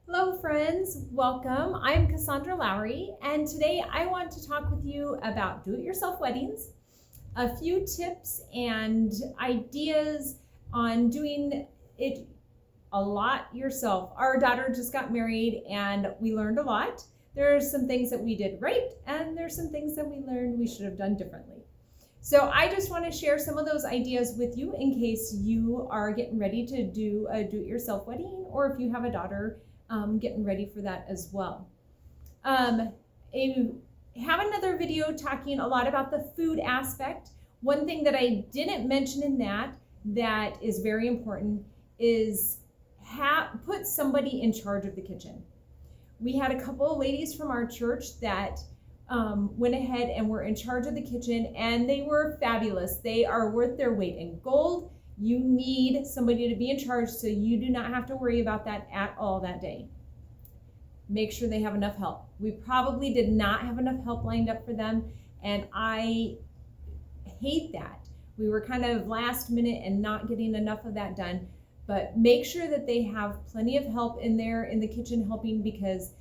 Hello friends, welcome. I'm Cassandra Lowery, and today I want to talk with you about do-it-yourself weddings, a few tips and ideas on doing it a lot yourself. Our daughter just got married and we learned a lot. There are some things that we did right, and there's some things that we learned we should have done differently. So I just want to share some of those ideas with you in case you are getting ready to do a do-it-yourself wedding, or if you have a daughter getting ready for that as well. I have another video talking a lot about the food aspect. One thing that I didn't mention in that is very important is put somebody in charge of the kitchen. We had a couple of ladies from our church that went ahead and were in charge of the kitchen, and they were fabulous. They are worth their weight in gold. You need somebody to be in charge so you do not have to worry about that at all that day. Make sure they have enough help. We probably did not have enough help lined up for them, and I hate that. We were kind of last minute and not getting enough of that done, but make sure that they have plenty of help in there in the kitchen helping, because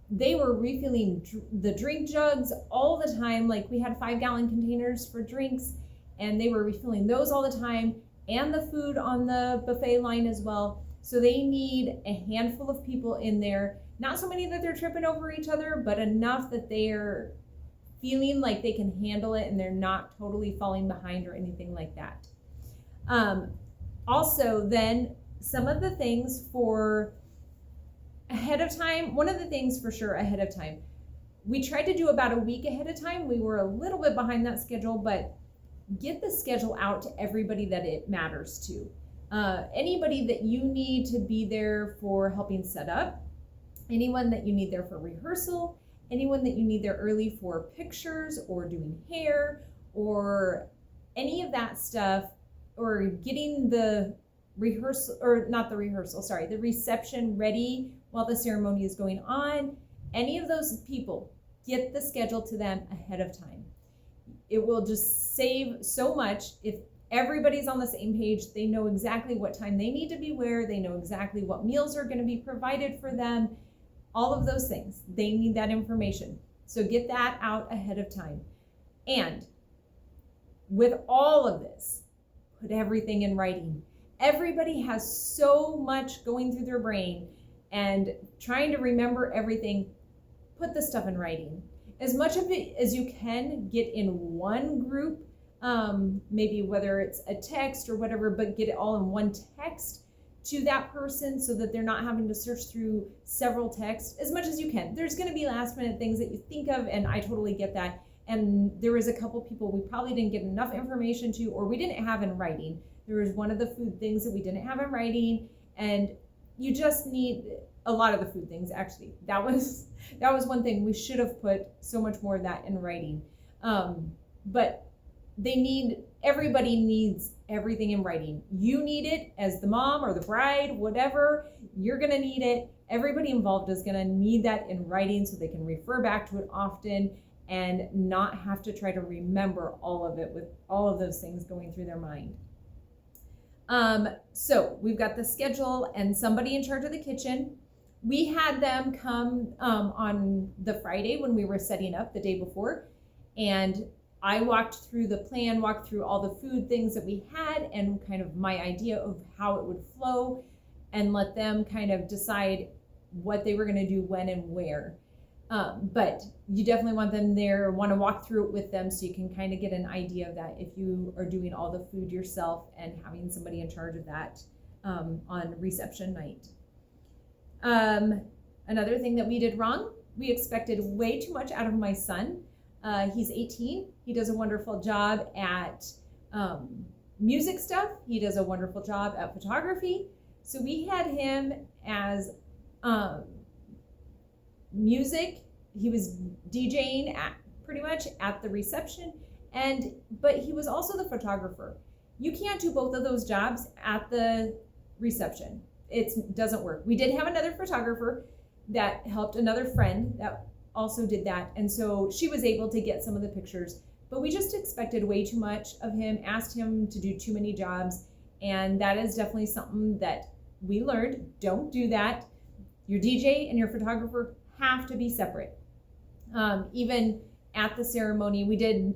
they were refilling the drink jugs all the time. Like, we had 5-gallon containers for drinks, and they were refilling those all the time, and the food on the buffet line as well. So they need a handful of people in there, not so many that they're tripping over each other, but enough that they're feeling like they can handle it and they're not totally falling behind or anything like that. Also, then, some of the things for ahead of time, one of the things for sure ahead of time, we tried to do about a week ahead of time. We were a little bit behind that schedule, but get the schedule out to everybody that it matters to. Anybody that you need to be there for helping set up, anyone that you need there for rehearsal, anyone that you need there early for pictures or doing hair or any of that stuff, or getting the rehearsal, or not the rehearsal, sorry, the reception ready while the ceremony is going on. Any of those people, get the schedule to them ahead of time. It will just save so much if everybody's on the same page. They know exactly what time they need to be where, they know exactly what meals are going to be provided for them, all of those things. They need that information. So get that out ahead of time. And with all of this, put everything in writing. Everybody has so much going through their brain and trying to remember everything. Put the stuff in writing. As much of it as you can, get in one group, maybe whether it's a text or whatever, but get it all in one text to that person so that they're not having to search through several texts as much as you can. There's going to be last minute things that you think of, and I totally get that. And there was a couple people we probably didn't get enough information to, or we didn't have in writing. There was one of the food things that we didn't have in writing, and you just need a lot of the food things, actually. That was one thing. We should have put so much more of that in writing. But everybody needs everything in writing. You need it as the mom or the bride, whatever, you're gonna need it. Everybody involved is gonna need that in writing so they can refer back to it often and not have to try to remember all of it with all of those things going through their mind. So we've got the schedule and somebody in charge of the kitchen. We had them come on the Friday when we were setting up the day before, and I walked through the plan, walked through all the food things that we had and kind of my idea of how it would flow, and let them kind of decide what they were going to do when and where. But you definitely want them there, want to walk through it with them so you can kind of get an idea of that if you are doing all the food yourself and having somebody in charge of that on reception night. Another thing that we did wrong, we expected way too much out of my son. He's 18. He does a wonderful job at music stuff. He does a wonderful job at photography. So we had him as music. He was DJing pretty much at the reception, but he was also the photographer. You can't do both of those jobs at the reception. It doesn't work. We did have another photographer that helped another friend that also did that, and so she was able to get some of the pictures, but we just expected way too much of him, asked him to do too many jobs, and that is definitely something that we learned. Don't do that. Your DJ and your photographer have to be separate. Even at the ceremony, we did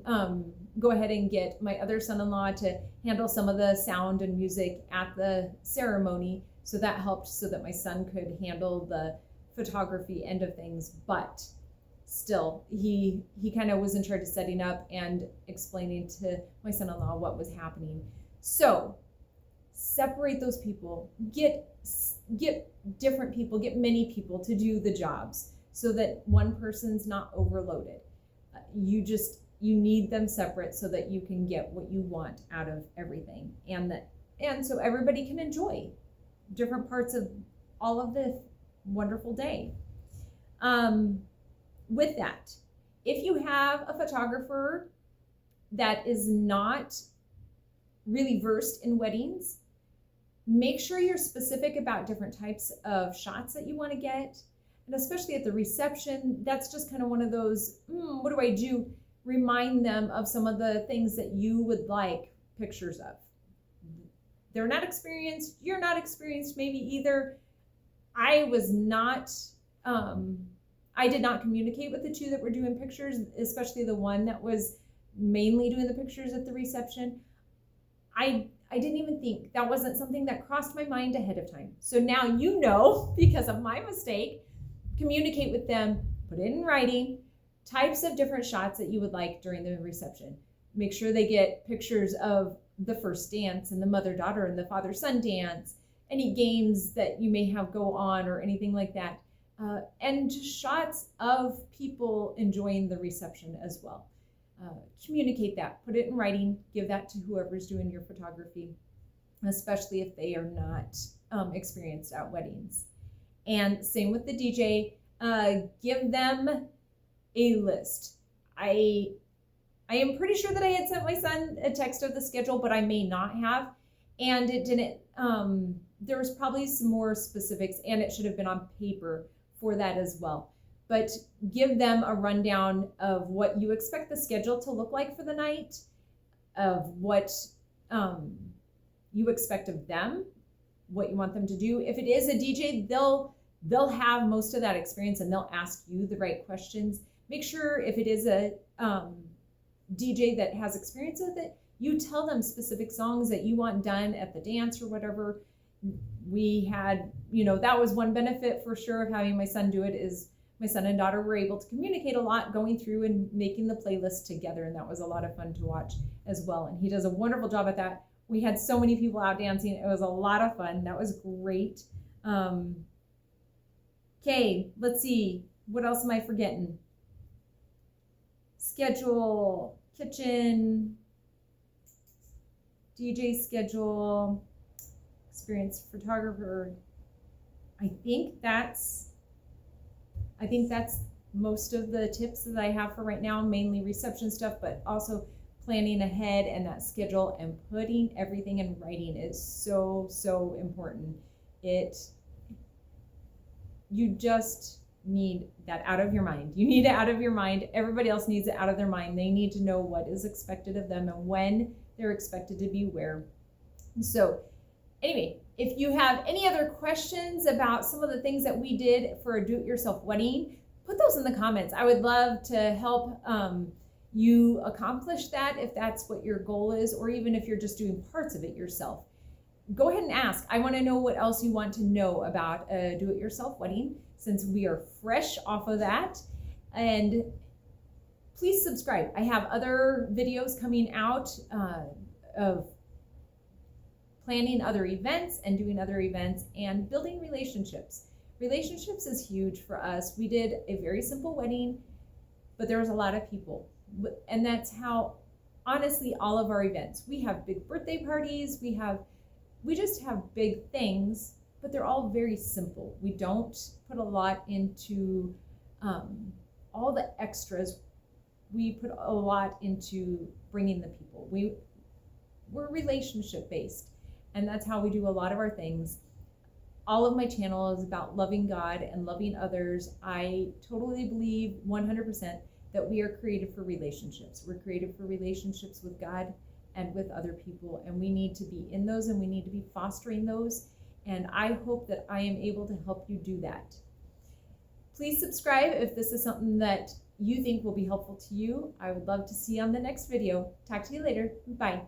go ahead and get my other son-in-law to handle some of the sound and music at the ceremony. So that helped so that my son could handle the photography end of things. But still, he kind of was in charge of setting up and explaining to my son-in-law what was happening. So separate those people, get different people, get many people to do the jobs so that one person's not overloaded. You need them separate so that you can get what you want out of everything, and so everybody can enjoy different parts of all of this wonderful day. With that, if you have a photographer that is not really versed in weddings, make sure you're specific about different types of shots that you want to get. And especially at the reception, that's just kind of one of those, what do I do? Remind them of some of the things that you would like pictures of. They're not experienced, you're not experienced maybe either. I did not communicate with the two that were doing pictures, especially the one that was mainly doing the pictures at the reception. I didn't even think, that wasn't something that crossed my mind ahead of time. So now you know, because of my mistake, communicate with them, put it in writing, types of different shots that you would like during the reception. Make sure they get pictures of the first dance and the mother-daughter and the father-son dance, any games that you may have go on or anything like that. And just shots of people enjoying the reception as well. Communicate that, put it in writing, give that to whoever's doing your photography, especially if they are not experienced at weddings. And same with the DJ, give them a list. I am pretty sure that I had sent my son a text of the schedule, but I may not have. And it didn't, there was probably some more specifics, and it should have been on paper for that as well. But give them a rundown of what you expect the schedule to look like for the night, of what you expect of them, what you want them to do. If it is a DJ, they'll have most of that experience and they'll ask you the right questions. Make sure if it is a DJ that has experience with it, you tell them specific songs that you want done at the dance or whatever. We had, that was one benefit for sure of having my son do it, is my son and daughter were able to communicate a lot going through and making the playlist together. And that was a lot of fun to watch as well. And he does a wonderful job at that. We had so many people out dancing. It was a lot of fun. That was great. Okay, let's see. What else am I forgetting? Schedule, kitchen, DJ schedule, experienced photographer. I think that's most of the tips that I have for right now, mainly reception stuff, but also planning ahead, and that schedule and putting everything in writing is so, so important. You just need that out of your mind. You need it out of your mind. Everybody else needs it out of their mind. They need to know what is expected of them and when they're expected to be where. So anyway, if you have any other questions about some of the things that we did for a do-it-yourself wedding, put those in the comments. I would love to help you accomplish that if that's what your goal is, or even if you're just doing parts of it yourself. Go ahead and ask. I want to know what else you want to know about a do-it-yourself wedding, since we are fresh off of that. And please subscribe. I have other videos coming out of planning other events and doing other events and building relationships. Relationships is huge for us. We did a very simple wedding, but there was a lot of people. And that's how, honestly, all of our events. We have big birthday parties. We just have big things, but they're all very simple. We don't put a lot into all the extras. We put a lot into bringing the people. We're relationship based, and that's how we do a lot of our things. All of my channel is about loving God and loving others. I totally believe 100% that we are created for relationships. We're created for relationships with God and with other people, and we need to be in those, and we need to be fostering those. And I hope that I am able to help you do that. Please subscribe if this is something that you think will be helpful to you. I would love to see you on the next video. Talk to you later. Bye.